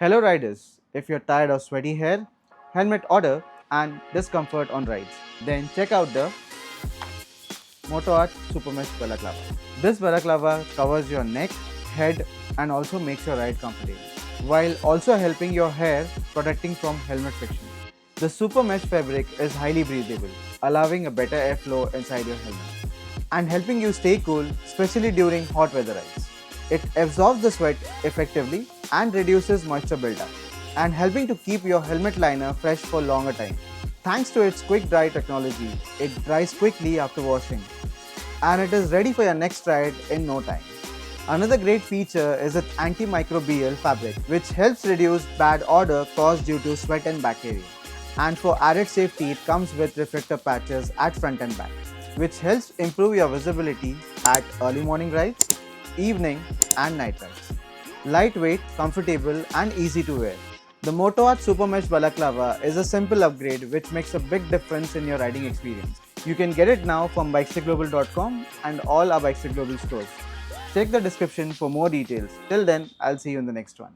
Hello riders, if you're tired of sweaty hair, helmet odor and discomfort on rides, then check out the Moto Supermesh Balaclava. This balaclava covers your neck, head and also makes your ride comfortable, while also helping your hair protecting from helmet friction. The Supermesh fabric is highly breathable, allowing a better airflow inside your helmet and helping you stay cool, especially during hot weather rides. It absorbs the sweat effectively and reduces moisture buildup, and helping to keep your helmet liner fresh for longer time. Thanks to its quick dry technology, it dries quickly after washing and it is ready for your next ride in no time. Another great feature is its anti-microbial fabric, which helps reduce bad odor caused due to sweat and bacteria. And for added safety, it comes with reflector patches at front and back, which helps improve your visibility at early morning rides, evening and night rides. Lightweight, comfortable and easy to wear. The Moto Supermesh Balaclava is a simple upgrade which makes a big difference in your riding experience. You can get it now from bikesterglobal.com and all our Bikester Global stores. Check the description for more details. Till then, I'll see you in the next one.